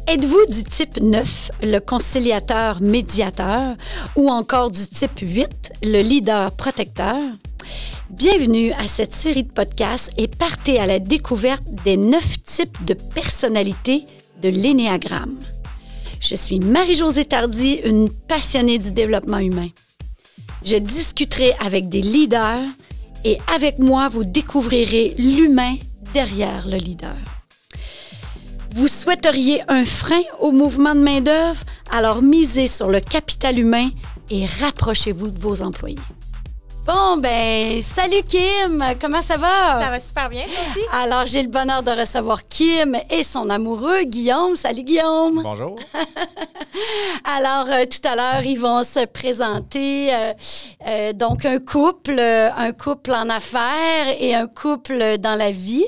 Êtes-vous du type 9, le conciliateur-médiateur, ou encore du type 8, le leader-protecteur? Bienvenue à cette série de podcasts et partez à la découverte des 9 types de personnalités de l'énéagramme. Je suis Marie-Josée Tardy, une passionnée du développement humain. Je discuterai avec des leaders et avec moi, vous découvrirez l'humain derrière le leader. Vous souhaiteriez un frein au mouvement de main-d'œuvre? Alors misez sur le capital humain et rapprochez-vous de vos employés. Bon, salut Kim! Comment ça va? Ça va super bien, toi aussi. Alors, j'ai le bonheur de recevoir Kim et son amoureux, Guillaume. Salut Guillaume! Bonjour! Alors, tout à l'heure, ils vont se présenter. Donc, un couple en affaires et un couple dans la vie.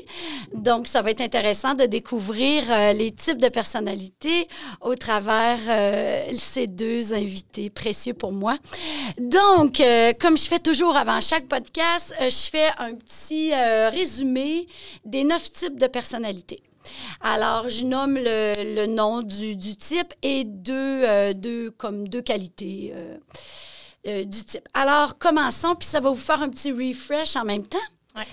Donc, ça va être intéressant de découvrir les types de personnalités au travers ces deux invités précieux pour moi. Donc, comme je fais toujours avant chaque podcast, je fais un petit résumé des 9 types de personnalités. Alors, je nomme le nom du type et deux qualités du type. Alors, commençons, puis ça va vous faire un petit refresh en même temps. Ouais.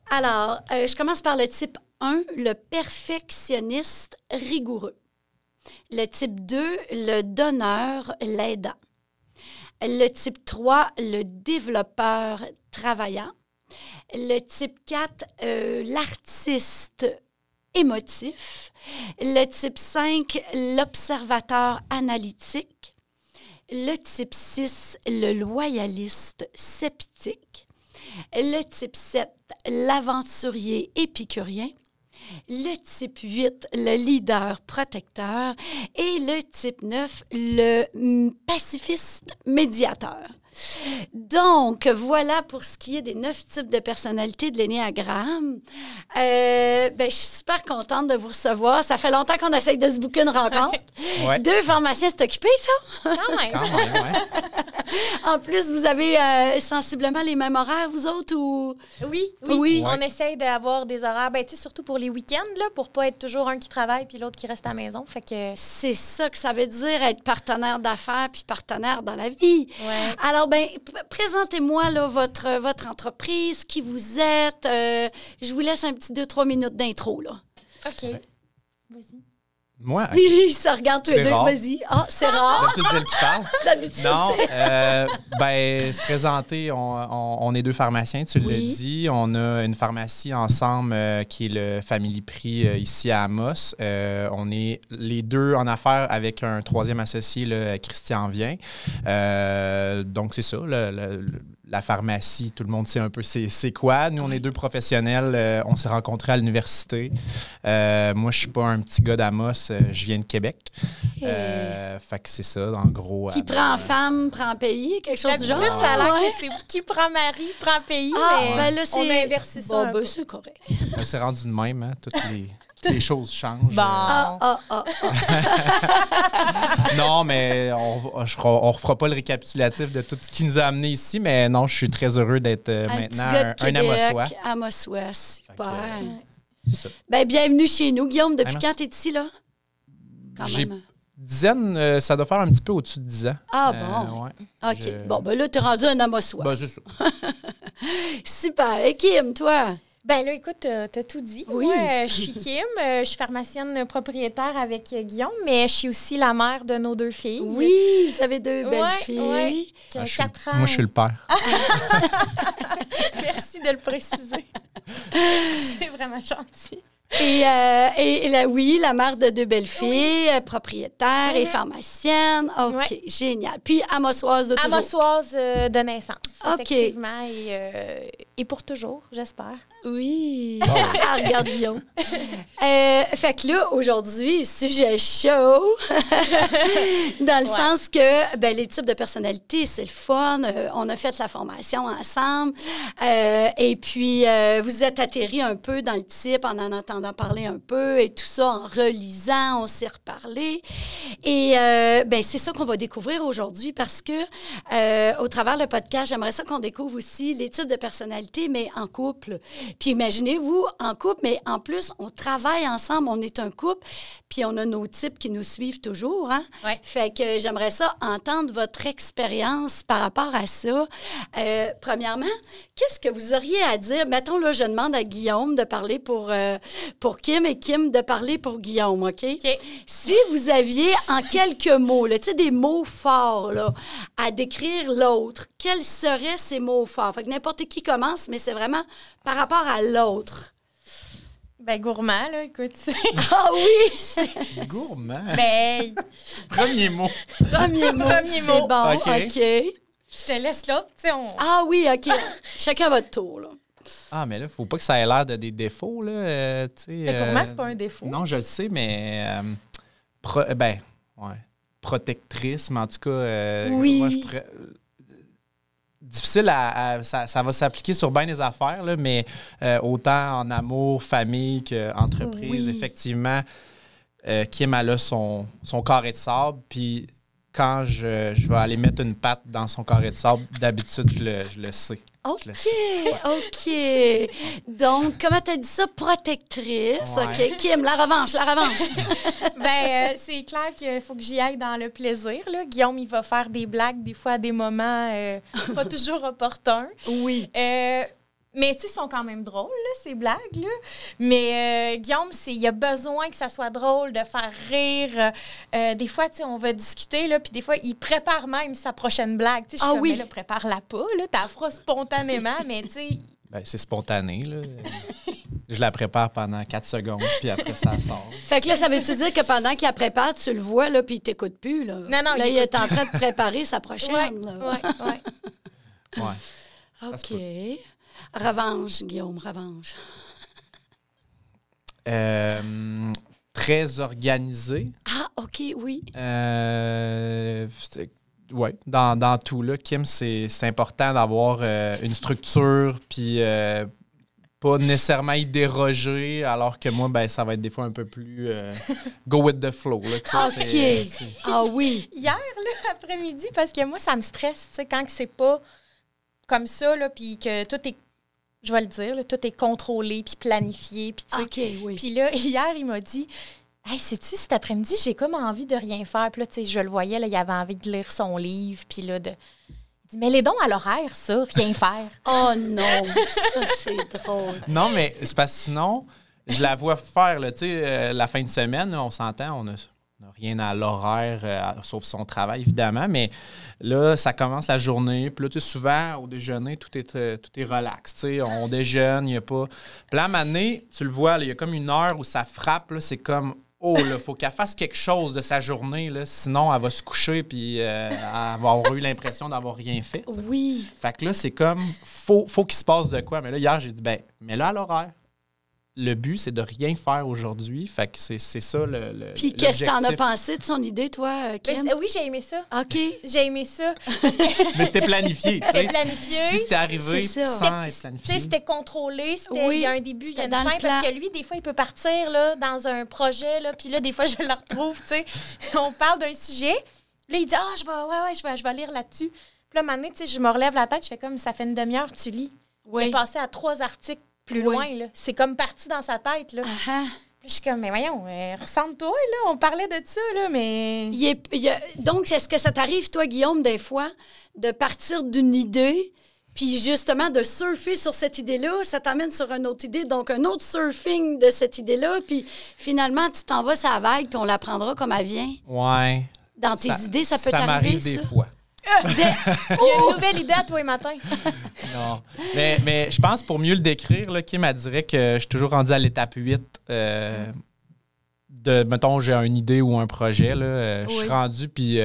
Alors, je commence par le type 1, le perfectionniste rigoureux. Le type 2, le donneur, l'aidant. Le type 3, le développeur travaillant. Le type 4, l'artiste émotif. Le type 5, l'observateur analytique. Le type 6, le loyaliste sceptique. Le type 7, l'aventurier épicurien. Le type 8, le leader protecteur. Et le type 9, le pacifiste médiateur. Donc, voilà pour ce qui est des 9 types de personnalités de l'énéagramme. Je suis super contente de vous recevoir. Ça fait longtemps qu'on essaye de se booker une rencontre. Ouais. 2 pharmaciens, c'est occupé, ça? Quand même. Quand même, ouais. En plus, vous avez sensiblement les mêmes horaires, vous autres, ou... Oui. Oui. On essaye d'avoir des horaires, surtout pour les week-ends, là, pour pas être toujours un qui travaille puis l'autre qui reste à la maison. Fait que... C'est ça que ça veut dire, être partenaire d'affaires puis partenaire dans la vie. Ouais. Alors, présentez-moi là, votre entreprise, qui vous êtes. Je vous laisse un petit 2-3 minutes d'intro, là. OK. Vas-y. Moi, Ça regarde tous les C'est deux. rare. Vas-y. Ah, c'est rare. d'habitude, c'est elle qui parle. D'habitude, Non, c'est... se présenter, on est 2 pharmaciens, tu l'as dit. On a une pharmacie ensemble qui est le Family Prix ici à Amos. On est les 2 en affaires avec un 3e associé, là, Christian Vien. Donc, c'est ça, la pharmacie, tout le monde sait un peu c'est quoi. Nous, on est 2 professionnels. On s'est rencontrés à l'université. Moi, je suis pas un petit gars d'Amos. Je viens de Québec. Fait que c'est ça, en gros. Qui prend femme, prend pays, quelque chose du genre. D'habitude, ça a l'air Ouais. que c'est qui prend mari, prend pays, Ah, mais là, c'est... on a inversé ça. un peu. C'est correct. C'est rendu de même, hein? Toutes les choses changent. Bon. Non, mais on refera pas le récapitulatif de tout ce qui nous a amenés ici, mais non, je suis très heureux d'être maintenant un Amossois. Amossois, super. C'est ça. Bienvenue chez nous. Guillaume, depuis merci. quand t'es ici, là? Quand J'ai même. dizaine, ça doit faire un petit peu au-dessus de 10 ans. Ah bon? Ouais. OK. Là, t'es rendu un Amossois. C'est ça. Super. Et Kim, toi? Là, écoute, t'as tout dit. Oui. Moi, je suis Kim, je suis pharmacienne propriétaire avec Guillaume, mais je suis aussi la mère de nos 2 filles. Oui, vous avez 2 belles filles. Ouais, qui ont 4 ans. Moi, je suis le père. Merci de le préciser. C'est vraiment gentil. Et la mère de 2 belles filles, propriétaire et pharmacienne. OK, Ouais. génial. Puis amossoise de toujours. Amossoise de naissance, OK. effectivement, et pour toujours, j'espère. Oui. Ah, regarde Guillaume. Fait que là, aujourd'hui, sujet chaud. Dans le sens que les types de personnalités, c'est le fun. On a fait la formation ensemble. Et puis, vous êtes atterri un peu dans le type en entendant parler un peu et tout ça, en relisant, on s'est reparlé. Et c'est ça qu'on va découvrir aujourd'hui parce que, au travers le podcast, j'aimerais ça qu'on découvre aussi les types de personnalités personnalité, mais en couple. Puis imaginez-vous, en couple, mais en plus, on travaille ensemble, on est un couple, puis on a nos types qui nous suivent toujours. Hein? Ouais. Fait que j'aimerais ça entendre votre expérience par rapport à ça. Premièrement, qu'est-ce que vous auriez à dire? Mettons, là, je demande à Guillaume de parler pour Kim et Kim de parler pour Guillaume, OK? Si vous aviez en quelques mots, là, tu sais, des mots forts là, à décrire l'autre, quels seraient ces mots forts? Fait que n'importe qui commence, mais c'est vraiment par rapport à l'autre. Ben, gourmand, là, écoute. Ah oui! Gourmand. Ben, Premier mot. Premier mot. Premier C'est mot. bon, OK. OK. je te laisse là. Tu sais, Ah oui, OK. Chacun votre tour, là. Ah, mais là, faut pas que ça ait l'air de des défauts, là. Tu sais, Mais gourmand, c'est pas un défaut. Non, je le sais, mais. Protectrice, mais en tout cas. Oui. moi, je pourrais- difficile ça va s'appliquer sur bien des affaires, là, mais autant en amour, famille qu'entreprise, Oui. effectivement, Kim, elle a son carré de sable, puis quand je vais aller mettre une patte dans son carré de sable, d'habitude, je le sais. OK, Je le sais. OK. Donc, comment tu as dit ça? Protectrice. Ouais. OK. Kim, la revanche, la revanche. Ben, c'est clair qu'il faut que j'y aille dans le plaisir. Là. Guillaume, il va faire des blagues, des fois à des moments pas toujours opportuns. Oui. Mais tu sais, ils sont quand même drôles, là, ces blagues-là. Mais Guillaume, il a besoin que ça soit drôle, de faire rire. Des fois, tu sais, on va discuter, là, puis des fois, il prépare même sa prochaine blague. Tu sais, je suis comme, oui. mais là, prépare-la pas, là, t'as la feras spontanément, mais tu sais... Ben, c'est spontané, là. Je la prépare pendant 4 secondes, puis après, ça sort. Fait que là, ça veut-tu dire que pendant qu'il la prépare, tu le vois, là, puis il t'écoute plus, là? Non, Là, il écoute est en train de préparer sa prochaine, Ouais, là. ouais. Ouais. OK. Revanche, Guillaume, revanche. Très organisé. Ah, OK, oui. Oui, dans tout, là, Kim, c'est important d'avoir une structure, puis pas nécessairement y déroger, alors que moi, ben, ça va être des fois un peu plus go with the flow. Là, tu sais, OK. Ah oui. Hier, là, après-midi, parce que moi, ça me stresse, tu sais, quand que c'est pas comme ça, là, puis que tout est, je vais le dire, là, tout est contrôlé, puis planifié, puis tu sais. OK, oui. Puis là, hier, il m'a dit, « Hey, sais-tu, cet après-midi, j'ai comme envie de rien faire. » Puis là, tu sais, je le voyais, là, il avait envie de lire son livre, puis là, il dit, « Mais les dons à l'horaire, ça, rien faire. » Oh non, ça, c'est drôle. Non, mais c'est parce que sinon, je la vois faire, là, tu sais, la fin de semaine, là, on s'entend, on n'a rien à l'horaire, sauf son travail, évidemment, mais là, ça commence la journée, puis là, tu sais, souvent, au déjeuner, tout est relax, tu sais, on déjeune, il n'y a pas... Puis là, à un moment donné, tu le vois, là, il y a comme une heure où ça frappe, là, c'est comme... Oh, là, faut qu'elle fasse quelque chose de sa journée, là, sinon elle va se coucher puis elle va avoir eu l'impression d'avoir rien fait. T'sais. Oui. Fait que là, c'est comme, faut qu'il se passe de quoi. Mais là, hier, j'ai dit, ben, mais là, à l'horaire, le but, c'est de rien faire aujourd'hui. Fait que c'est ça le Puis qu'est-ce que t'en as l'objectif. pensé de son idée, toi, Kim? Oui, j'ai aimé ça. OK. J'ai aimé ça. Mais c'était planifié, tu sais. C'était planifié. Si c'était arrivé C'est ça. sans être Tu sais, planifié. c'était contrôlé, Oui, il y a un début, il y a c'était une dans fin, le plan. parce que lui, des fois, il peut partir là, dans un projet, là, puis là, des fois, je le retrouve, tu sais. On parle d'un sujet, là, il dit « Ah, je vais lire là-dessus. » Puis là, un moment donné, tu sais, je me relève la tête, je fais comme « Ça fait une demi-heure, tu lis. » Il Oui. est passé à 3 articles plus Oui. loin, là. C'est comme parti dans sa tête, là. Ah, Puis je suis comme « Mais voyons, ressemble-toi, là. On parlait de ça, là, mais... » Donc, est-ce que ça t'arrive, toi, Guillaume, des fois, de partir d'une idée, puis justement de surfer sur cette idée-là, ça t'amène sur une autre idée, donc un autre surfing de cette idée-là, puis finalement, tu t'en vas sur la vague, puis on la prendra comme elle vient. Ouais. Dans tes idées, ça peut Ça t'arriver, m'arrive ça? des fois. Il y a une nouvelle idée à toi et matin. Non. Mais je pense, pour mieux le décrire, là, Kim, elle dirait que je suis toujours rendu à l'étape 8 mettons, j'ai une idée ou un projet. Là, je suis Oui. rendu, puis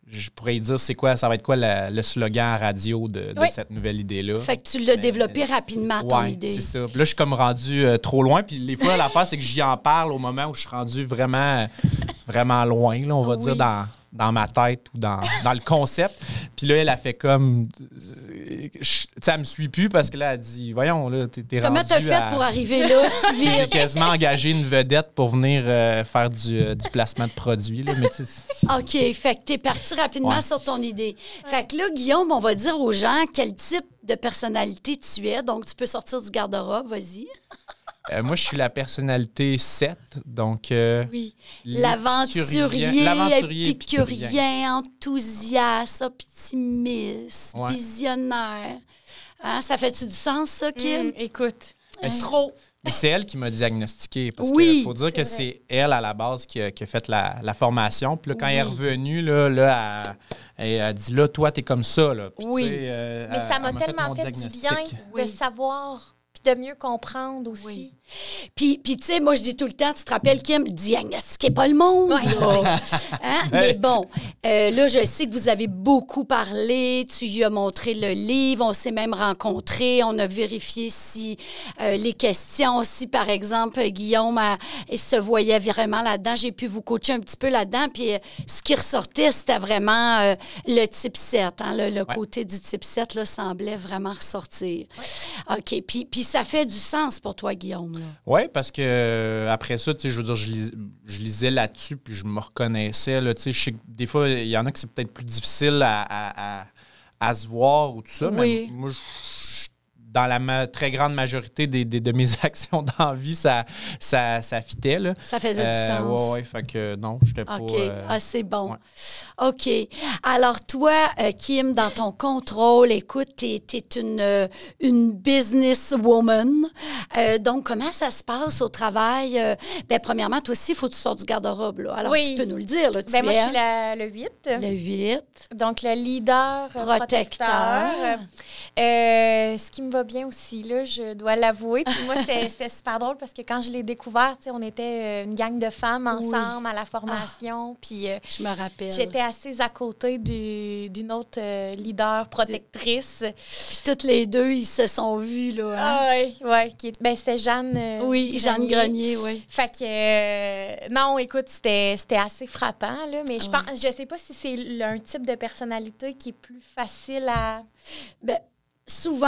je pourrais y dire ça va être quoi le slogan radio de Oui. cette nouvelle idée-là. Fait que tu l'as développé rapidement, ton Ouais, idée. c'est ça. Puis là, je suis comme rendu trop loin. Puis les fois, l'affaire, c'est que j'y en parle au moment où je suis rendu vraiment, vraiment loin, là, on va dire, dans ma tête ou dans le concept. Puis là, elle a fait comme... elle me suit plus parce que là, elle dit, voyons, là, t'es rendu Comment t'as fait pour arriver là si vite? J'ai quasiment engagé une vedette pour venir faire du placement de produits. Là, mais OK, fait que t'es parti rapidement sur ton idée. Fait que là, Guillaume, on va dire aux gens quel type de personnalité tu es. Donc, tu peux sortir du garde-robe, vas-y. Moi, je suis la personnalité 7, donc... oui. L'aventurier, épicurien, enthousiaste, optimiste, visionnaire. Hein, ça fait-tu du sens, ça, Kim? Écoute, trop. Mais c'est elle qui m'a diagnostiqué. Parce qu'il faut dire que c'est elle, à la base, qui a fait la formation. Puis là, quand elle est revenue, là, elle a dit, là, toi, t'es comme ça. Là. Puis, mais ça m'a tellement fait du bien de savoir puis de mieux comprendre aussi. Oui. Puis tu sais, moi, je dis tout le temps, tu te rappelles, Kim, diagnostiquez pas le monde. Hein? Mais bon, là, je sais que vous avez beaucoup parlé. Tu lui as montré le livre. On s'est même rencontrés. On a vérifié si les questions, si, par exemple, Guillaume se voyait vraiment là-dedans. J'ai pu vous coacher un petit peu là-dedans. Puis ce qui ressortait, c'était vraiment le type 7. Hein? Le côté du type 7 là, semblait vraiment ressortir. Ouais. OK. Puis ça fait du sens pour toi, Guillaume. Oui, parce que après ça, tu sais, je veux dire, je lisais là-dessus, puis je me reconnaissais. Là, tu sais, je sais que des fois, il y en a que c'est peut-être plus difficile à se voir ou tout ça, mais moi, dans la très grande majorité de mes actions dans la vie, ça fitait. Là. Ça faisait du sens. Oui, fait que non, je n'étais pas... OK, c'est bon. Ouais. OK. Alors, toi, Kim, dans ton contrôle, écoute, tu es une businesswoman. Donc, comment ça se passe au travail? Bien, premièrement, toi aussi, il faut que tu sortes du garde-robe. Là. Alors, tu peux nous le dire. Là, moi, je suis le 8. Le 8. Donc, le leader protecteur. Ce qui me va bien aussi, là, je dois l'avouer. Puis moi, c'était super drôle parce que quand je l'ai découvert, on était une gang de femmes ensemble à la formation. Puis je me rappelle. J'étais assise à côté d'une autre leader protectrice. Puis toutes les deux, ils se sont vus, là. Hein? Oui. Ben, c'était Jeanne Jeanne Grenier, oui. Fait que, non, écoute, c'était assez frappant, là. Mais je sais pas si c'est un type de personnalité qui est plus facile à... Ben, souvent,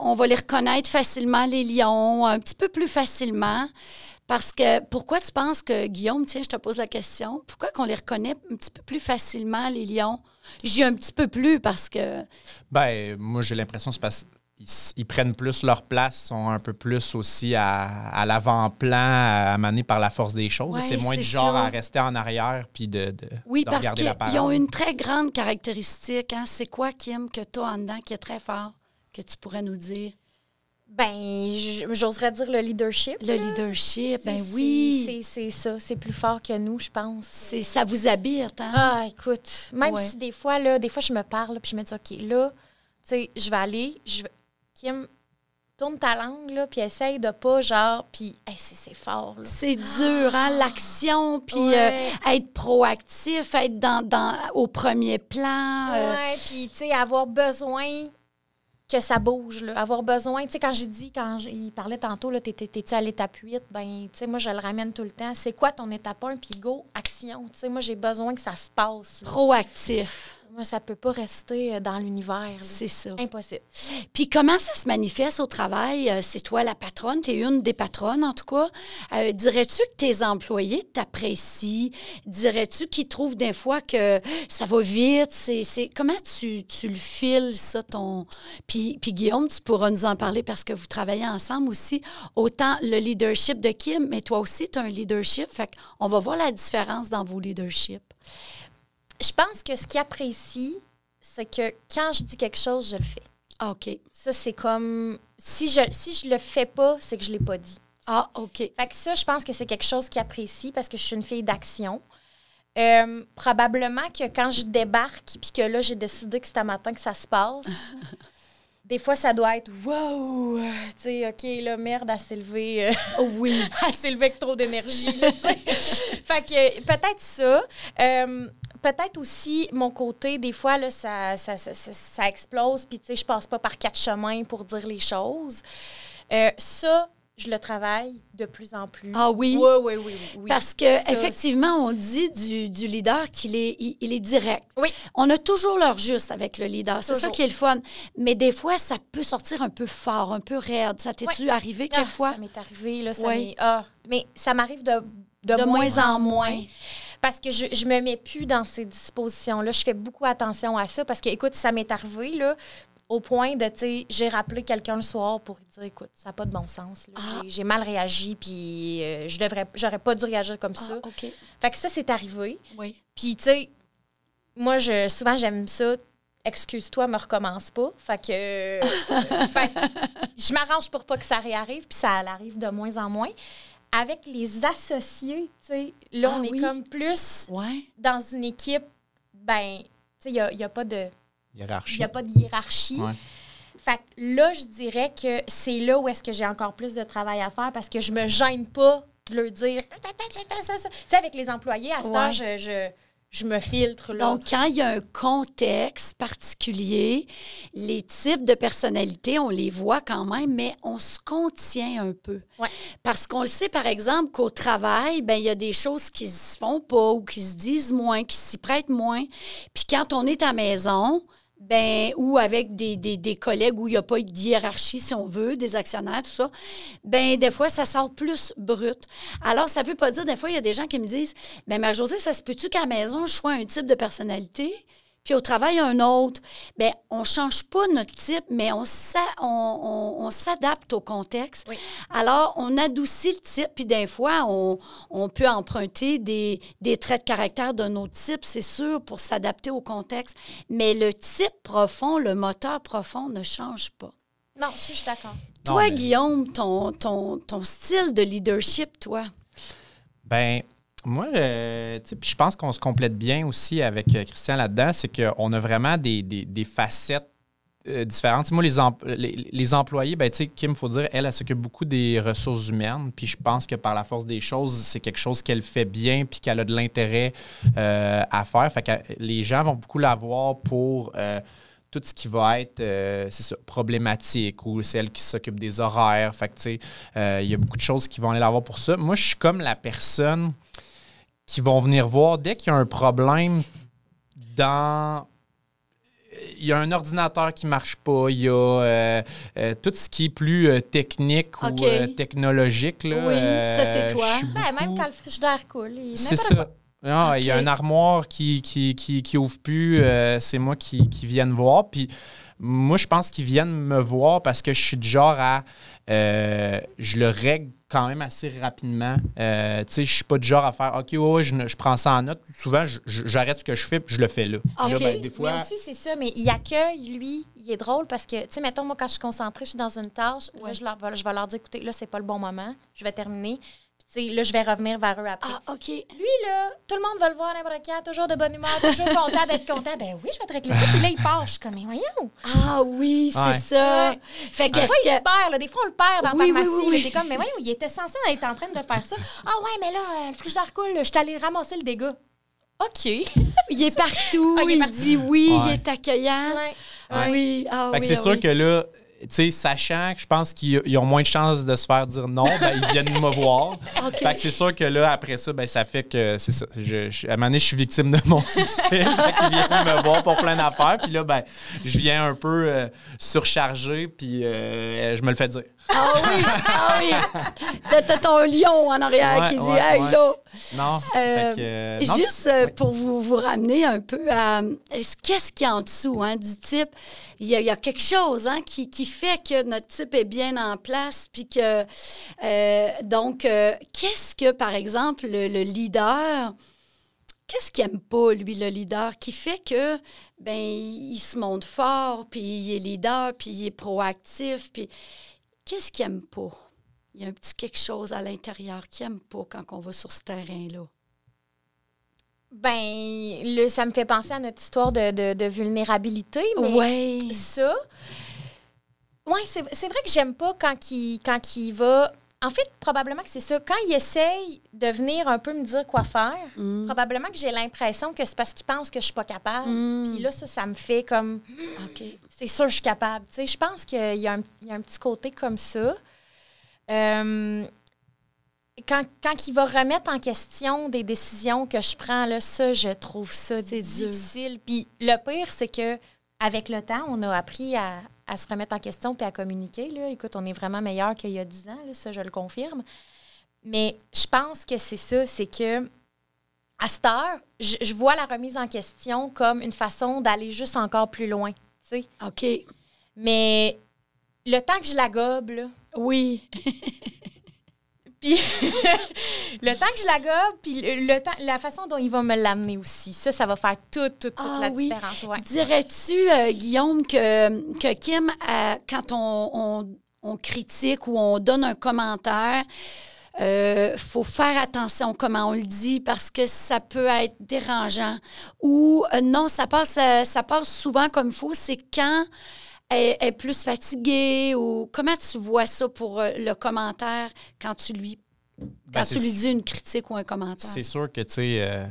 on va les reconnaître facilement, les lions, un petit peu plus facilement. Parce que, pourquoi tu penses que, Guillaume, tiens, je te pose la question, pourquoi qu'on les reconnaît un petit peu plus facilement, les lions? J'ai un petit peu plus parce que... Ben, moi, j'ai l'impression que c'est parce qu'ils prennent plus leur place, sont un peu plus aussi à l'avant-plan, amenés par la force des choses. C'est moins du genre à rester en arrière puis de regarder la parole. Oui, parce qu'ils ont une très grande caractéristique. Hein? C'est quoi, Kim, que tu as en dedans qui est très fort, que tu pourrais nous dire? Ben, j'oserais dire le leadership. Le leadership, ben oui. C'est ça, c'est plus fort que nous, je pense. Ça vous habite, hein? Ah, écoute, même si des fois, je me parle, puis je me dis, OK, là, tu sais, je vais aller, Kim, tourne ta langue, là, puis essaye de pas, genre, puis c'est fort, là. C'est dur, hein, l'action, puis être proactif, être au premier plan. Oui, puis, tu sais, avoir besoin que ça bouge, là. Avoir besoin, tu sais, quand il parlait tantôt, là, t'es-tu à l'étape 8? Ben, tu sais, moi, je le ramène tout le temps. C'est quoi ton étape 1? Puis go, action. Tu sais, moi, j'ai besoin que ça se passe. Là. Proactif. Moi, ça peut pas rester dans l'univers. Là. C'est ça. Impossible. Puis comment ça se manifeste au travail? C'est toi la patronne, tu es une des patronnes en tout cas. Dirais-tu que tes employés t'apprécient? Dirais-tu qu'ils trouvent des fois que ça va vite? Comment tu le files, ça, ton... Puis Guillaume, tu pourras nous en parler parce que vous travaillez ensemble aussi. Autant le leadership de Kim, mais toi aussi, tu as un leadership. Fait qu'on va voir la différence dans vos leaderships. Je pense que ce qu'ils apprécient, c'est que quand je dis quelque chose, je le fais. Ah, OK. Ça, c'est comme... Si je le fais pas, c'est que je l'ai pas dit. Ah, OK. Fait que ça, je pense que c'est quelque chose qu'ils apprécient parce que je suis une fille d'action. Probablement que quand je débarque puis que là, j'ai décidé que c'est à matin que ça se passe, des fois, ça doit être « wow! » Tu sais, OK, là, merde, elle s'est levée. Oui. Elle s'est levée avec trop d'énergie. Fait que peut-être ça. Peut-être aussi, mon côté, des fois, là, ça explose, puis tu sais, je passe pas par 4 chemins pour dire les choses. Ça, je le travaille de plus en plus. Ah oui? Oui. Parce que effectivement, on dit du leader qu'il est, il est direct. Oui. On a toujours l'heure juste avec le leader. C'est ça Toujours. qui est le fun. Mais des fois, ça peut sortir un peu fort, un peu raide. Ça t'es-tu arrivé quelquefois? Ça m'est arrivé, là. Oui. Mais ça m'arrive de moins en moins. Parce que je me mets plus dans ces dispositions-là. Je fais beaucoup attention à ça parce que, écoute, ça m'est arrivé, là, au point de, tu sais, j'ai rappelé quelqu'un le soir pour lui dire, écoute, ça n'a pas de bon sens. Là. J'ai mal réagi, puis j'aurais pas dû réagir comme ça. OK. Fait que ça, c'est arrivé. Oui. Puis, tu sais, moi, souvent, j'aime ça. Excuse-toi, me recommence pas. Fait que je m'arrange pour pas que ça réarrive, puis ça arrive de moins en moins. Avec les associés, tu sais, là, on est comme plus dans une équipe, ben, tu sais, il n'y a pas de... Hiérarchie. Il n'y a pas de hiérarchie. Ouais. Fait que là, je dirais que c'est là où est-ce que j'ai encore plus de travail à faire parce que je me gêne pas de leur dire... Tu sais, avec les employés, à ce temps, je me filtre. Là. Donc, quand il y a un contexte particulier, les types de personnalités, on les voit quand même, mais on se contient un peu. Ouais. Parce qu'on le sait, par exemple, qu'au travail, ben il y a des choses qui se font pas ou qui se disent moins, qui s'y prêtent moins. Puis quand on est à la maison... Ben, ou avec des collègues où il n'y a pas de hiérarchie, si on veut, des actionnaires, tout ça, ben des fois, ça sort plus brut. Alors, ça ne veut pas dire, des fois, il y a des gens qui me disent, ben Marie-Josée, ça se peut-tu qu'à la maison, je sois un type de personnalité, puis au travail, un autre? Ben on ne change pas notre type, mais on s'adapte au contexte. Oui. Alors, on adoucit le type, puis des fois, on peut emprunter des traits de caractère d'un autre type, c'est sûr, pour s'adapter au contexte. Mais le type profond, le moteur profond ne change pas. Non, je suis d'accord. Toi, Guillaume, ton style de leadership, toi? Ben moi, je pense qu'on se complète bien aussi avec Christian là-dedans, c'est qu'on a vraiment des facettes différentes. T'sais, moi, les employés, ben, Kim, il faut dire, elle s'occupe beaucoup des ressources humaines. Puis je pense que par la force des choses, c'est quelque chose qu'elle fait bien puis qu'elle a de l'intérêt à faire. Fait que les gens vont beaucoup la voir pour tout ce qui va être c'est ça, problématique ou celle qui s'occupe des horaires. Fait que, tu sais, il y a beaucoup de choses qui vont aller la voir pour ça. Moi, je suis comme la personne qui vont venir voir dès qu'il y a un problème dans... Il y a un ordinateur qui ne marche pas, il y a tout ce qui est plus technique ou technologique. Là, oui, ça, c'est toi. Même quand le frigidaire coule. C'est ça. Non, il y a une armoire qui ouvre plus, c'est moi qui viennent voir. Puis moi, je pense qu'ils viennent me voir parce que je suis du genre à... je le règle quand même assez rapidement. Tu sais, je suis pas du genre à faire « OK, je prends ça en note. » Souvent, j'arrête ce que je fais puis je le fais là. Okay. Là, ben, des fois... Mais aussi, c'est ça. Mais il accueille, lui. Il est drôle parce que, tu sais, mettons, moi, quand je suis concentrée, je suis dans une tâche. Là, je vais leur dire « Écoutez, là, c'est pas le bon moment. Je vais terminer. » Puis, tu sais, là, je vais revenir vers eux après. Ah, OK. Lui, là, tout le monde va le voir n'importe quand, toujours de bonne humeur, toujours content d'être content. Ben oui, je vais te régler ça. Puis là, il part. Je suis comme, mais voyons. Ah oui, c'est ça. Ouais. Fait Des fois, il se perd. Là. Des fois, on le perd dans la pharmacie. Oui. T'es comme, mais voyons, il était censé être en train de faire ça. Ah ouais, mais là, le frigidaire coule. Je suis allée ramasser le dégât. OK. Il est partout. Ah, il dit oui, il est accueillant. Ouais. Oui. Ah, fait que c'est sûr que là, tu sais, sachant que je pense qu'ils ont moins de chances de se faire dire non, ben, ils viennent me voir. Okay. Fait que c'est sûr que là, après ça, ben, ça fait que c'est ça. À un moment donné, je suis victime de mon succès. Fait qu'ils viennent me voir pour plein d'affaires. Puis là, ben, je viens un peu surchargé, puis je me le fais dire. Ah oui. Là, t'as ton lion en arrière qui dit hey, là. Non. Juste pour vous ramener un peu à qu'est-ce qu'il y a en dessous du type. Il y a quelque chose qui fait que notre type est bien en place. Puis que donc, qu'est-ce que, par exemple, le leader. Qu'est-ce qu'il n'aime pas, lui, le leader, qui fait que, ben, il se montre fort, puis il est leader, puis il est proactif, puis qu'est-ce qu'il n'aime pas? Il y a un petit quelque chose à l'intérieur qu'il n'aime pas quand on va sur ce terrain-là. Ben, ça me fait penser à notre histoire de vulnérabilité, mais ça... Oui, c'est vrai que j'aime pas quand il va... En fait, probablement que c'est ça. Quand il essaye de venir un peu me dire quoi faire, probablement que j'ai l'impression que c'est parce qu'il pense que je suis pas capable. Puis là, ça me fait comme... OK, c'est sûr que je suis capable. Tu sais, je pense qu'il y a un petit côté comme ça. quand il va remettre en question des décisions que je prends, là, ça, je trouve ça C'est difficile. Puis le pire, c'est que avec le temps, on a appris à se remettre en question puis à communiquer. Là. Écoute, on est vraiment meilleur qu'il y a 10 ans, là, ça, je le confirme. Mais je pense que c'est ça, c'est que à cette heure, je vois la remise en question comme une façon d'aller juste encore plus loin, tu sais. OK. Mais le temps que je la gobe, là, Oui. puis le temps que je la gobe, puis le temps, la façon dont il va me l'amener aussi, ça va faire toute la différence. Ouais. Dirais-tu, Guillaume, que Kim, quand on critique ou on donne un commentaire, faut faire attention comment on le dit parce que ça peut être dérangeant. Ou non, ça passe souvent comme il faut. C'est quand elle est plus fatiguée ou comment tu vois ça pour le commentaire quand tu lui dis une critique ou un commentaire? C'est sûr que, tu sais,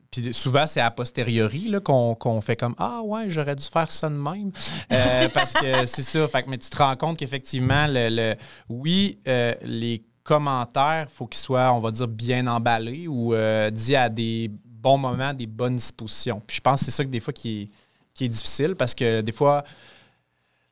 puis souvent, c'est a posteriori là, qu'on fait comme « Ah ouais, j'aurais dû faire ça de même. » Parce que c'est ça. Fait que, mais tu te rends compte qu'effectivement, les commentaires, il faut qu'ils soient, on va dire, bien emballés ou dits à des bons moments, des bonnes dispositions. Puis je pense que c'est ça que des fois qui est difficile parce que des fois,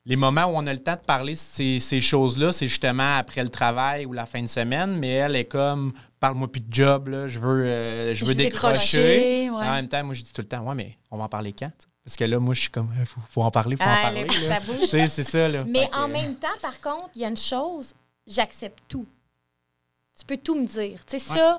les moments où on a le temps de parler ces choses-là, c'est justement après le travail ou la fin de semaine, mais elle est comme « Parle-moi plus de job, là, je veux décrocher. » Ouais. En même temps, moi, je dis tout le temps « Ouais, mais on va en parler quand? » Parce que là, moi, je suis comme « Faut en parler, faut en parler. » Ça bouge. C'est ça, là. Mais en même temps, par contre, il y a une chose, j'accepte tout. Tu peux tout me dire. Tu sais, ça,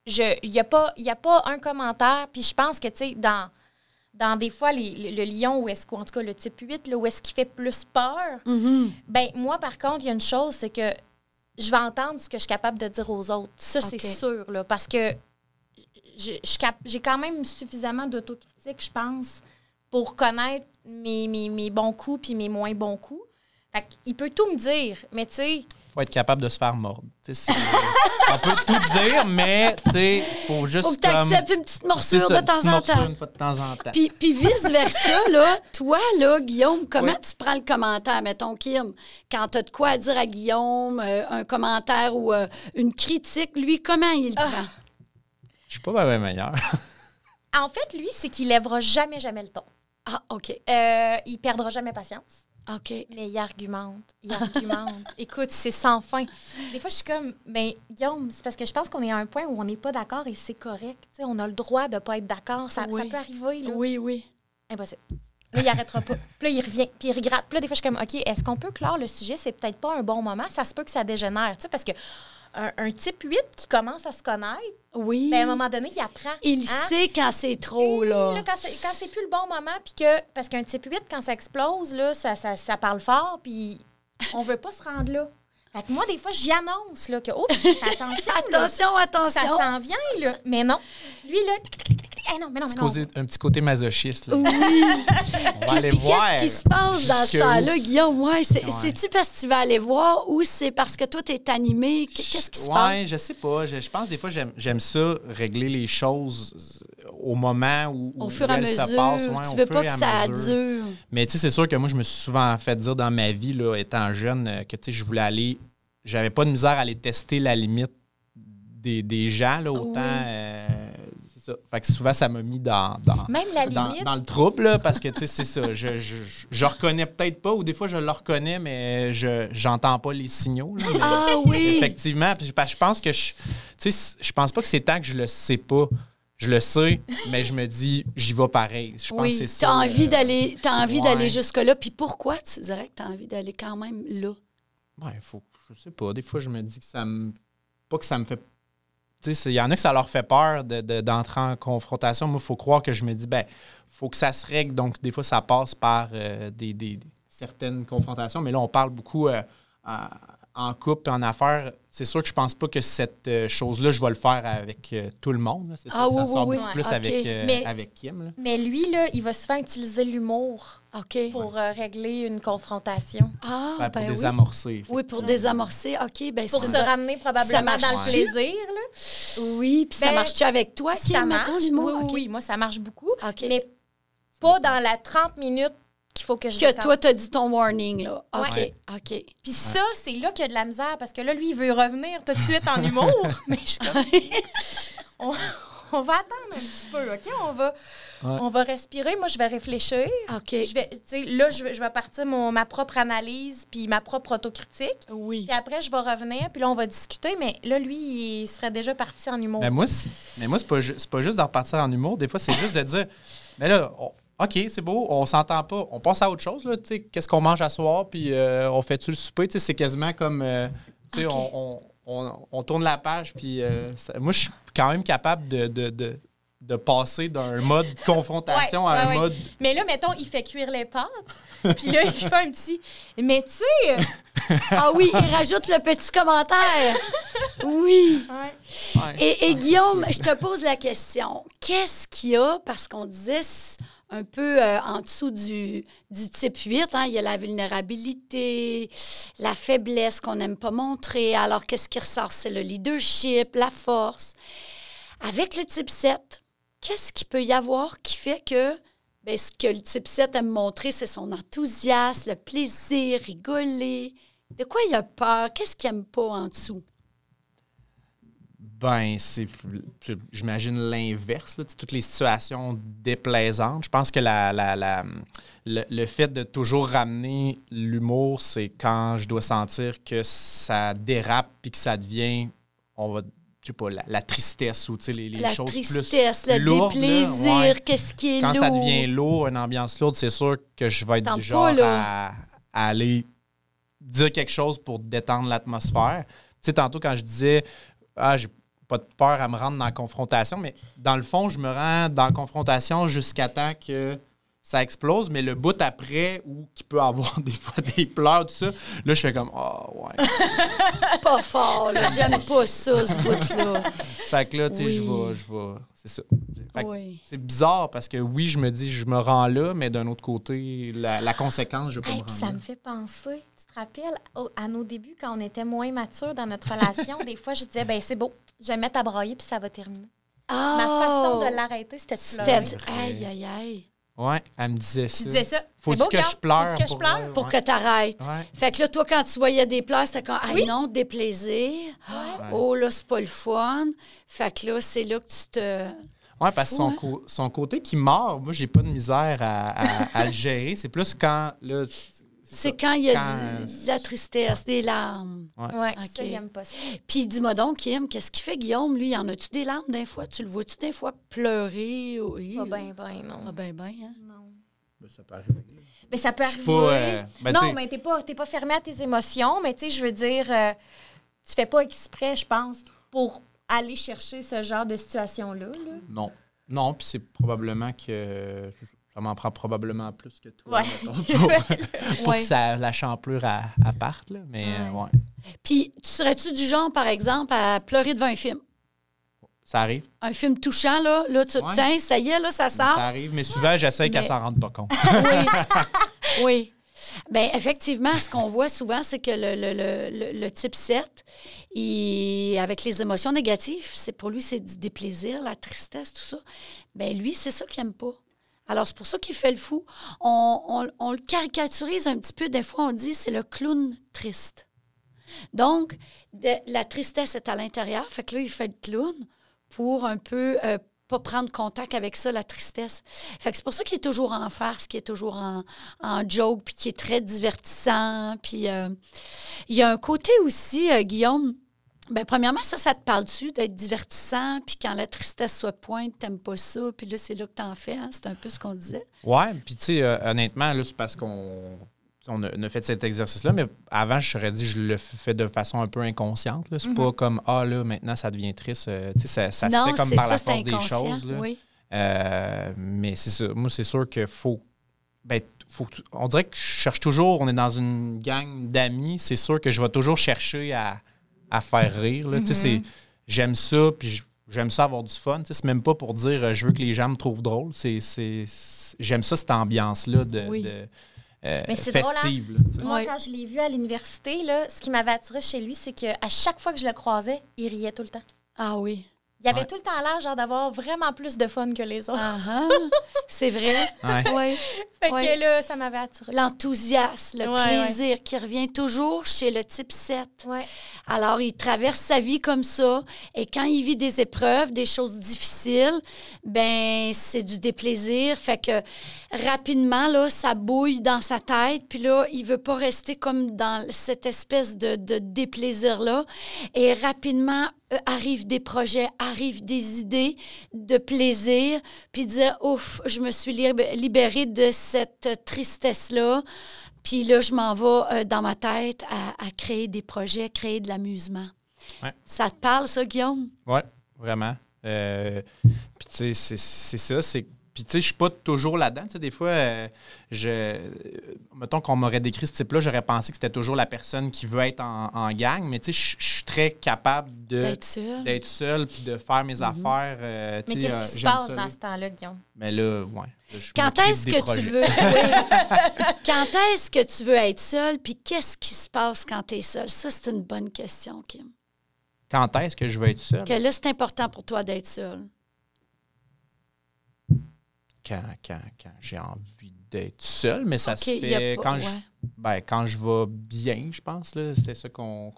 il n'y a pas un commentaire. Puis je pense que, tu sais, dans des fois, le lion, en tout cas le type 8, là, où est-ce qu'il fait plus peur, ben moi, par contre, il y a une chose, c'est que je vais entendre ce que je suis capable de dire aux autres. Ça, c'est sûr, là, parce que j'ai quand même suffisamment d'autocritique, je pense, pour connaître mes bons coups puis mes moins bons coups. Fait qu'il peut tout me dire, mais tu sais... Faut être capable de se faire mordre. On peut tout dire, mais il faut juste faut que tu acceptes une petite morsure de temps en temps. Une fois de temps en temps. Puis vice-versa, là, toi, là, Guillaume, comment tu prends le commentaire? Mettons, Kim, quand tu as de quoi à dire à Guillaume, un commentaire ou une critique, lui, comment il le prend? Je suis pas bien meilleur. En fait, lui, c'est qu'il lèvera jamais le ton. Ah, OK. Il perdra jamais patience. OK. Mais il argumente. Écoute, c'est sans fin. Des fois, je suis comme, ben Guillaume, c'est parce que je pense qu'on est à un point où on n'est pas d'accord et c'est correct. T'sais, on a le droit de ne pas être d'accord. Ça peut arriver. Là. Oui. Impossible. Là, il n'arrêtera pas. Puis là, il revient, puis il regrette. Puis là, des fois, je suis comme, OK, est-ce qu'on peut clore le sujet? C'est peut-être pas un bon moment. Ça se peut que ça dégénère. Parce que un type 8 qui commence à se connaître, ben, à un moment donné, il apprend. Il sait quand c'est trop, là. Quand c'est plus le bon moment, puis que... Parce qu'un type 8, quand ça explose, là, ça parle fort, puis on veut pas se rendre là. Fait que moi, des fois, j'y annonce, là, que, attention, attention. Ça s'en vient, là. Mais non. Lui, là... non. Un petit côté masochiste, là. Oui. On va aller voir. Qu'est-ce qui se passe dans ce temps-là, Guillaume? C'est-tu parce que tu vas aller voir ou c'est parce que toi, tu es animé? Qu'est-ce qui se passe? Oui, je sais pas. Je pense des fois, j'aime ça, régler les choses au moment où au fur et à mesure. Se passe. Tu veux pas que ça dure. Mais tu sais, c'est sûr que moi, je me suis souvent fait dire dans ma vie, là, étant jeune, que tu sais, je voulais aller... J'avais pas de misère à aller tester la limite des gens, là, autant... c'est ça. Fait que souvent, ça m'a mis dans le trouble, là, parce que, tu sais, c'est ça. Je reconnais peut-être pas, ou des fois, je le reconnais, mais j'entends pas les signaux. Là, ah oui! Effectivement. Puis, je pense que je pense pas que c'est tant que je le sais pas. Je le sais, mais je me dis, j'y vais pareil. Je pense que c'est ça. T'as envie d'aller jusque-là. Puis pourquoi tu dirais que tu as envie d'aller quand même là? Ouais, je sais pas. Des fois, je me dis que pas que ça me fait... Tu sais, il y en a que ça leur fait peur d'entrer en confrontation. Moi, il faut croire que je me dis, faut que ça se règle. Donc, des fois, ça passe par certaines confrontations. Mais là, on parle beaucoup en couple et en affaires. C'est sûr que je pense pas que cette chose-là, je vais le faire avec tout le monde. Là. C'est sûr que ça sort beaucoup plus avec Kim. Là. Mais lui, là, il va souvent utiliser l'humour pour régler une confrontation. Pour désamorcer. Oui, pour désamorcer. OK. Pour se ramener probablement dans le plaisir. Là. Oui, puis ça marche-tu avec toi, Kim? Ça marche. Oui, moi, ça marche beaucoup. Mais pas dans la 30 minutes qu'il faut que je Que détende. toi, t'as dit ton warning, là. OK, Ouais. OK. Puis ça, c'est là qu'il y a de la misère, parce que là, lui, il veut revenir tout de suite en humour. Mais je suis comme... on va attendre un petit peu, OK? On va respirer. Moi, je vais réfléchir. OK. Je vais partir ma propre analyse puis ma propre autocritique. Oui. Puis après, je vais revenir, puis là, on va discuter. Mais là, lui, il serait déjà parti en humour. Mais moi, c'est pas juste de repartir en humour. Des fois, c'est juste de dire, mais là, OK, c'est beau, on s'entend pas. On passe à autre chose, là. Tu sais, qu'est-ce qu'on mange à soir, puis on fait-tu le souper? Tu sais, c'est quasiment comme, tu sais, OK. on tourne la page, puis moi, je suis quand même capable de passer d'un mode confrontation à un mode... Mais là, mettons, il fait cuire les pâtes, puis là, il fait un petit... Mais tu sais... Ah oui, il rajoute le petit commentaire. Oui. Ouais. Et Guillaume, je te pose la question. Qu'est-ce qu'il y a, parce qu'on disait un peu en dessous du type 8, hein, il y a la vulnérabilité, la faiblesse qu'on n'aime pas montrer. Alors, qu'est-ce qui ressort? C'est le leadership, la force. Avec le type 7, qu'est-ce qu'il peut y avoir qui fait que ce que le type 7 aime montrer, c'est son enthousiasme, le plaisir, rigoler. De quoi il a peur? Qu'est-ce qu'il n'aime pas en dessous? Ben, j'imagine l'inverse, là, toutes les situations déplaisantes. Je pense que le fait de toujours ramener l'humour, c'est quand je dois sentir que ça dérape puis que ça devient, je sais pas, la tristesse ou les choses tristesse, plus le lourdes. déplaisir, Là, ouais. qu'est-ce qui est Quand lourd? ça devient lourd, une ambiance lourde, c'est sûr que je vais être Tente du genre pas, là. à aller dire quelque chose pour détendre l'atmosphère. Tu sais, tantôt, quand je disais « j'ai pas de peur à me rendre dans la confrontation », mais dans le fond, je me rends dans la confrontation jusqu'à temps que ça explose, mais le bout après, où il peut avoir des fois des pleurs, tout ça, là, je fais comme « ouais ». Pas fort, là. J'aime pas ça, ce bout-là. Fait que là, tu sais, Oui. je vais... C'est ça. Fait que Oui. c'est bizarre parce que oui, je me dis, je me rends là, mais d'un autre côté, la conséquence, je vais pas me Puis rendre ça là. me fait penser, tu te rappelles, à nos débuts, quand on était moins matures dans notre relation, des fois, je disais, c'est beau, je vais me mettre à brailler puis ça va terminer. Ah! Ma façon de l'arrêter, c'était de pleurer. C'était... Aïe, aïe, aïe. Ouais, elle me disait ça. Tu disais ça. Faut-tu C'est beau, que Guillaume? je pleure? Faut-tu que je pleure? Pour que t'arrêtes. Ouais. Fait que là, toi, quand tu voyais des pleurs, c'était comme, Oui. non, déplaisir. Ouais. Oh, là, c'est pas le fun. Fait que là, c'est là que tu te... Ouais, parce que Fou, son côté qui mord, moi, j'ai pas de misère à le gérer. C'est plus quand, là... C'est quand il y a Quand- de la tristesse, des larmes. Ouais, OK. ça, il aime pas ça. Puis dis-moi donc, Kim, qu'est-ce qu'il fait, Guillaume? Lui, y en a-tu des larmes des fois? Tu le vois-tu des fois pleurer? Oui. Pas bien, non. Ah, ben, hein? Non. Ben, ça peut arriver. Mais ça peut arriver. pas, ben, non, t'sais- mais t'es pas fermé à tes émotions, mais tu sais, je veux dire, tu fais pas exprès, je pense, pour aller chercher ce genre de situation-là. Là. Non. Non, puis c'est probablement que... Ça m'en prend probablement plus que toi, Ouais. mettons, pour Ouais. que la champlure elle parte. Là. Mais Ouais. ouais, Puis, tu serais-tu du genre, par exemple, à pleurer devant un film? ça arrive. Un film touchant, là, tu Ouais. tiens, ça y est, là, ça Ça sort. arrive, mais souvent, j'essaie qu'elle Mais- s'en rende pas compte. Oui. Oui. Bien, effectivement, ce qu'on voit souvent, c'est que le type 7, avec les émotions négatives, pour lui, c'est du déplaisir, la tristesse, tout ça. Bien, lui, c'est ça qu'il n'aime pas. Alors, c'est pour ça qu'il fait le fou. On le caricaturise un petit peu. Des fois, on dit c'est le clown triste. Donc, la tristesse est à l'intérieur. Fait que là, il fait le clown pour un peu pas prendre contact avec ça, la tristesse. Fait que c'est pour ça qu'il est toujours en farce, qu'il est toujours en joke, puis qu'il est très divertissant. Puis il y a un côté aussi, Guillaume, bien, premièrement, ça te parle-tu d'être divertissant, puis quand la tristesse soit pointe, t'aimes pas ça, puis là, c'est là que t'en fais, hein? C'est un peu ce qu'on disait. Ouais, puis tu sais, honnêtement, là, c'est parce qu'on a fait cet exercice-là, mais avant, je serais dit, je le fais de façon un peu inconsciente. Là. C'est pas comme, là, maintenant, ça devient triste. Tu sais, ça se Non, fait comme c'est par ça, la c'est force des inconscient, choses. Là. oui. Mais c'est ça. Moi, c'est sûr qu'il faut... on dirait que je cherche toujours, on est dans une gang d'amis, c'est sûr que je vais toujours chercher à faire rire. Là. Tu sais, j'aime ça, puis j'aime ça avoir du fun. Tu sais, c'est même pas pour dire je veux que les gens me trouvent drôle. J'aime ça, cette ambiance-là Oui. Mais c'est festive. drôle, là, tu sais. Moi, Ouais. quand je l'ai vu à l'université, là, ce qui m'avait attiré chez lui, c'est qu'à chaque fois que je le croisais, il riait tout le temps. Ah oui. Il avait Ouais. tout le temps l'air genre d'avoir vraiment plus de fun que les autres. Ah, ah. C'est vrai. Ouais. Oui. Fait Ouais. que là, ça m'avait attiré. L'enthousiasme, le Ouais, plaisir qui revient toujours chez le type 7. Ouais. Alors, il traverse sa vie comme ça. Et quand il vit des épreuves, des choses difficiles, ben c'est du déplaisir. Fait que rapidement, là, ça bouille dans sa tête. Puis là, il veut pas rester comme dans cette espèce de déplaisir-là. Et rapidement, arrivent des projets, arrivent des idées de plaisir, puis dire « Ouf, je me suis libérée de cette tristesse-là. » Puis là, je m'en vais dans ma tête à créer des projets, créer de l'amusement. Ouais. Ça te parle, ça, Guillaume? Oui, vraiment. Puis, tu sais, c'est ça. Puis, tu sais, je suis pas toujours là-dedans. Tu sais, des fois, mettons qu'on m'aurait décrit ce type-là, j'aurais pensé que c'était toujours la personne qui veut être en gang. Mais, tu sais, je suis très capable d'être seul puis de faire mes affaires. Mais tu sais, qu'est-ce qui se j'aime passe ça, dans là. ce temps-là, Guillaume? Mais là, ouais. Là, je Quand m'occupe est-ce des que projets. tu veux... Oui. Quand est-ce que tu veux être seul, puis qu'est-ce qui se passe quand tu es seul? Ça, c'est une bonne question, Kim. Quand est-ce que je veux être seul? Que là, c'est important pour toi d'être seul. Quand j'ai envie d'être seul, mais ça OK, se il y a fait pas- quand je vais bien, je pense. Là, c'était ça qu'on...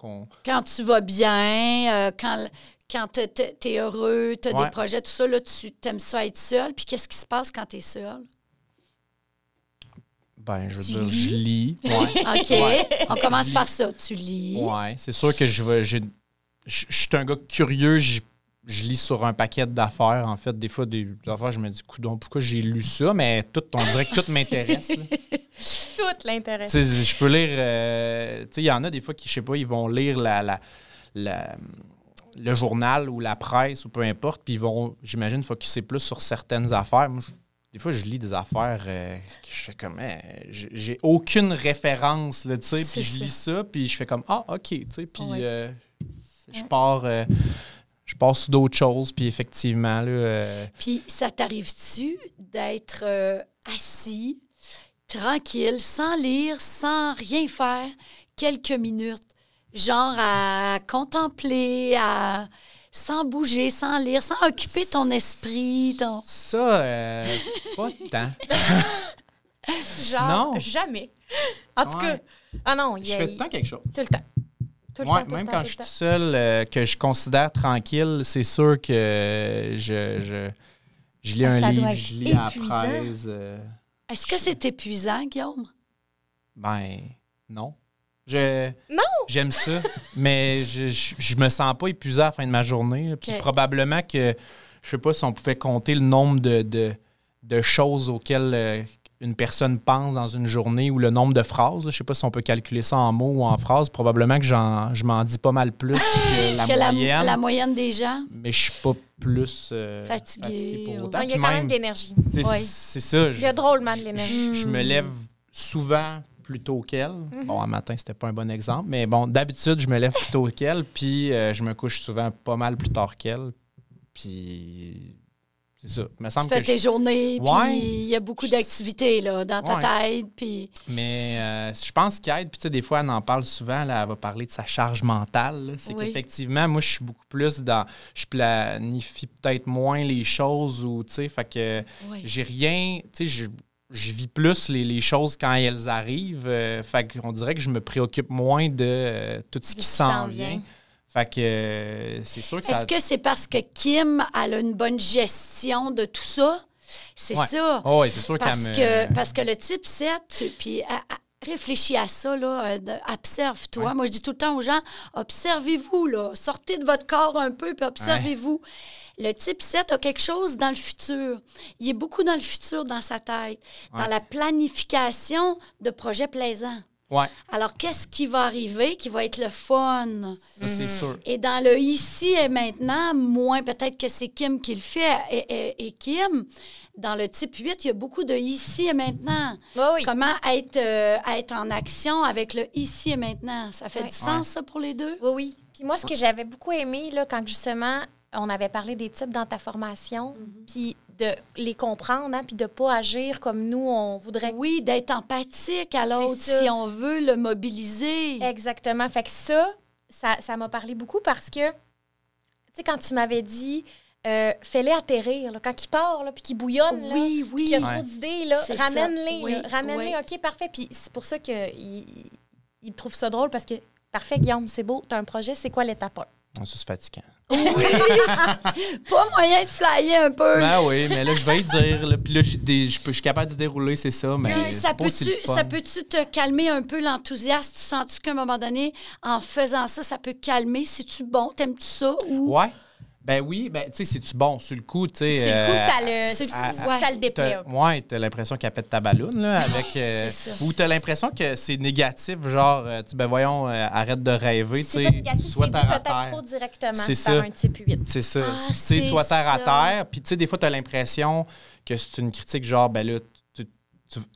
Quand tu vas bien, quand tu es heureux, tu as Ouais. des projets, tout ça, là, tu aimes ça être seul. Puis qu'est-ce qui se passe quand tu es seul? Ben, je veux Tu dire, lis? je lis. Ouais. OK. Ouais. On commence par ça. Tu lis. Ouais, c'est sûr que je suis un gars curieux, je lis sur un paquet d'affaires. En fait, des fois, des affaires, je me dis, coudonc, pourquoi j'ai lu ça? Mais on dirait que tout m'intéresse. Là. Tout l'intéresse. Tu sais, je peux lire... tu sais, il y en a des fois qui, je sais pas, ils vont lire le journal ou la presse ou peu importe, puis ils vont, j'imagine, focusser plus sur certaines affaires. Moi, des fois, je lis des affaires que je fais comme... j'ai aucune référence, là, tu sais, C'est puis je ça. lis ça, puis je fais comme, ah, OK, tu sais, puis Ouais. je pars... je passe sur d'autres choses, puis effectivement, là... Puis ça t'arrive-tu d'être assis, tranquille, sans lire, sans rien faire, quelques minutes, genre à contempler, sans bouger, sans lire, sans occuper ton esprit, Ça, pas tant. Genre, Non. jamais. En tout cas, Ouais. ah non, il Je y a... fais tout le temps quelque chose. Tout le temps. Tout le Ouais, temps, tout le même temps, quand tout je le suis temps. seul, que je considère tranquille, c'est sûr que je lis un Ça doit livre, être je lis à la épuisant. presse. Est-ce que c'est épuisant, Guillaume? Ben, non. Non! J'aime ça, mais je me sens pas épuisé à la fin de ma journée. Là. Puis OK. probablement que, je sais pas si on pouvait compter le nombre de choses auxquelles une personne pense dans une journée ou le nombre de phrases. Là. Je sais pas si on peut calculer ça en mots ou en phrases. Probablement que je m'en dis pas mal plus que la Que moyenne. la moyenne des gens? Mais je suis pas plus Fatigué, pour ou- autant. Non, il y a Puis quand même même, de l'énergie. tu sais, Ouais. c'est ça. Il y a drôlement de l'énergie. Je me lève souvent plus tôt qu'elle. Bon, un matin, c'était pas un bon exemple. Mais bon, d'habitude, je me lève plus tôt qu'elle. Puis je me couche souvent pas mal plus tard qu'elle. Puis c'est ça. Il me Tu semble fais que tes journées, puis Ouais. il y a beaucoup d'activités là, dans ta tête. Puis... Mais je pense qu'Aide, puis tu sais, des fois, elle en parle souvent, là, elle va parler de sa charge mentale. Là. C'est Oui. qu'effectivement, moi, je suis beaucoup plus dans... Je planifie peut-être moins les choses ou, tu sais, fait que Oui. j'ai rien... Tu sais, je vis plus les choses quand elles arrivent. Fait qu'on dirait que je me préoccupe moins de tout ce qui s'en vient. Fait que c'est sûr que ça... Est-ce que c'est parce que Kim elle a une bonne gestion de tout ça? C'est Ouais. ça. Oh, oui, c'est sûr Parce qu'elle me... parce que le type 7, puis réfléchis à ça, là, observe-toi. Ouais. Moi, je dis tout le temps aux gens, observez-vous, là. Sortez de votre corps un peu, puis observez-vous. Le type 7 a quelque chose dans le futur. Il est beaucoup dans le futur dans sa tête, dans Ouais. la planification de projets plaisants. Ouais, Alors, qu'est-ce qui va arriver qui va être le fun? ça, c'est sûr. Et dans le ici et maintenant, moins peut-être que c'est Kim qui le fait. Et Kim, dans le type 8, il y a beaucoup de ici et maintenant. Oui, oui. Comment être en action avec le ici et maintenant? Ça fait Ouais. du sens, ça, pour les deux? Oui, oui. Puis moi, ce que j'avais beaucoup aimé, là, quand justement, on avait parlé des types dans ta formation, puis de les comprendre, hein, puis de ne pas agir comme nous, on voudrait. Oui, d'être empathique à l'autre C'est ça. si on veut le mobiliser. Exactement. Fait que ça m'a parlé beaucoup parce que, tu sais, quand tu m'avais dit, fais-les atterrir. Là, quand il part, puis qu'il bouillonne, Oui, puis qu'il y a Ouais. trop d'idées, là, C'est ramène-les. ça. Oui, Ramène-les, oui. OK, parfait. Puis c'est pour ça qu'il trouve ça drôle, parce que, parfait, Guillaume, c'est beau, tu as un projet, c'est quoi l'étape 1? Oh, ça, c'est fatigant. Pas moyen de flyer un peu. Ben oui, mais là, je vais y dire. Là, puis là, je suis capable de dérouler, c'est ça, mais Puis c'est pas aussi le fun. ça peut-tu te calmer un peu l'enthousiasme? Tu sens-tu qu'à un moment donné, en faisant ça, ça peut calmer? C'est-tu bon? T'aimes-tu ça? Ou... Ouais. Ben oui, ben tu sais, c'est-tu bon? Sur le coup, tu sais... Sur le coup, sur le coup, ça le déplaît. Ouais, t'as l'impression qu'elle pète ta balloune, là, avec... c'est ça. Ou t'as l'impression que c'est négatif, genre, ben voyons, arrête de rêver, tu C'est sais, pas négatif, sois c'est dit terre à peut-être terre. trop directement C'est par ça. un type 8. C'est ça. Ah, Tu sais, c'est sois terre à ça. terre, puis tu sais, des fois, t'as l'impression que c'est une critique, genre, ben là,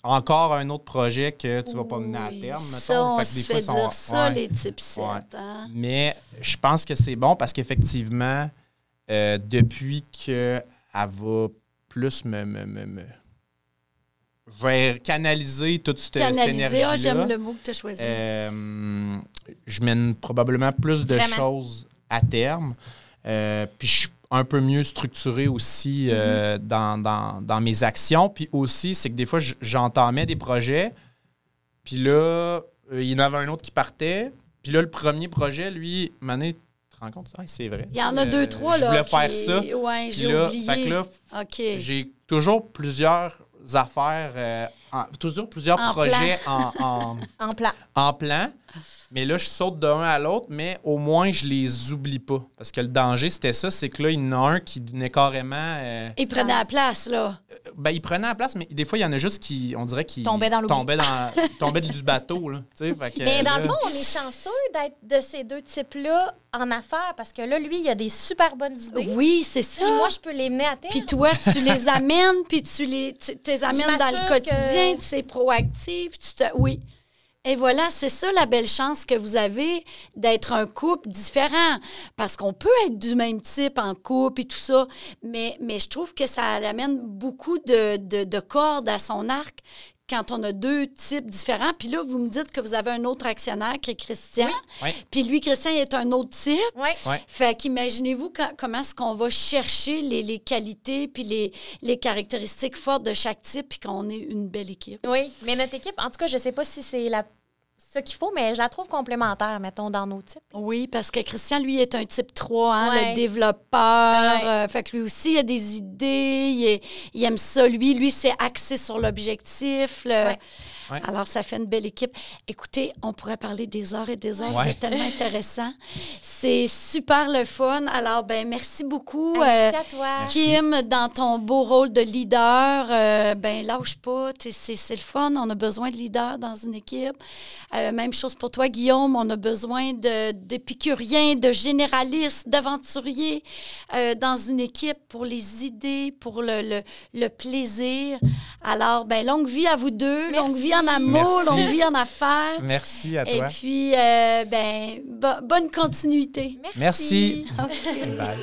encore un autre projet que tu vas pas mener à Oui, terme, mettons. ça, on Fait que se des fait fois, sont- dire ça, ouais. les types 7. Ouais. Hein? Mais je pense que c'est bon parce qu'effectivement, depuis qu'elle va plus je vais canaliser toute cette Canaliser, énergie-là. j'aime le mot que tu as choisi. Je mène probablement plus de Vraiment. choses à terme. Puis je suis un peu mieux structuré aussi dans mes actions. Puis aussi, c'est que des fois, j'entamais des projets. Puis là, il y en avait un autre qui partait. Puis là, le premier projet, lui, Mané, tu te rends compte? Ah, c'est vrai. Il y en a 2-3, là. Je voulais faire qui- ça. Ouais, Puis j'ai là, oublié. fait que là, OK. j'ai toujours plusieurs affaires, toujours plusieurs En projets en En plan. mais là, je saute d'un à l'autre, mais au moins, je les oublie pas. Parce que le danger, c'était ça, c'est que là, il y en a un qui venait carrément... Il prenait la place, là. ben, il prenait la place, mais des fois, il y en a juste qui, on dirait, qui... Tombaient dans l'oubli. tombaient du bateau, là. Tu sais, fait que, Mais dans là, le fond, on est chanceux d'être de ces deux types-là en affaires, parce que là, lui, il a des super bonnes idées. Oui, c'est ça. Puis moi, je peux les mener à terme. Puis toi, tu les amènes, puis tu les amènes dans le m'assure quotidien, que- tu es proactive, oui. Et voilà, c'est ça la belle chance que vous avez d'être un couple différent. Parce qu'on peut être du même type en couple et tout ça, mais je trouve que ça amène beaucoup de cordes à son arc quand on a deux types différents. Puis là, vous me dites que vous avez un autre actionnaire qui est Christian. Oui. Puis lui, Christian, il est un autre type. Oui. Ouais. Fait qu'imaginez-vous comment est-ce qu'on va chercher les qualités puis les caractéristiques fortes de chaque type puis qu'on est une belle équipe. Oui, mais notre équipe, en tout cas, je sais pas si c'est ce qu'il faut, mais je la trouve complémentaire, mettons, dans nos types. Oui, parce que Christian, lui, est un type 3, hein, Ouais. le développeur. Ouais. Fait que lui aussi, il a des idées, il aime ça. Lui, c'est axé sur l'objectif. Ouais. Ouais. Alors, ça fait une belle équipe. Écoutez, on pourrait parler des heures et des heures. Ouais. C'est tellement intéressant. C'est super le fun. Alors, ben merci beaucoup. Merci à toi. Kim, dans ton beau rôle de leader, ben lâche pas, c'est le fun, on a besoin de leaders dans une équipe. Même chose pour toi, Guillaume, on a besoin d'épicuriens, de généralistes, d'aventuriers dans une équipe pour les idées, pour le plaisir. Alors, ben longue vie à vous deux, Merci. longue vie en amour, Merci. longue vie en affaires. Merci à Et toi. puis, ben, bonne continuité. Merci. OK. Bye.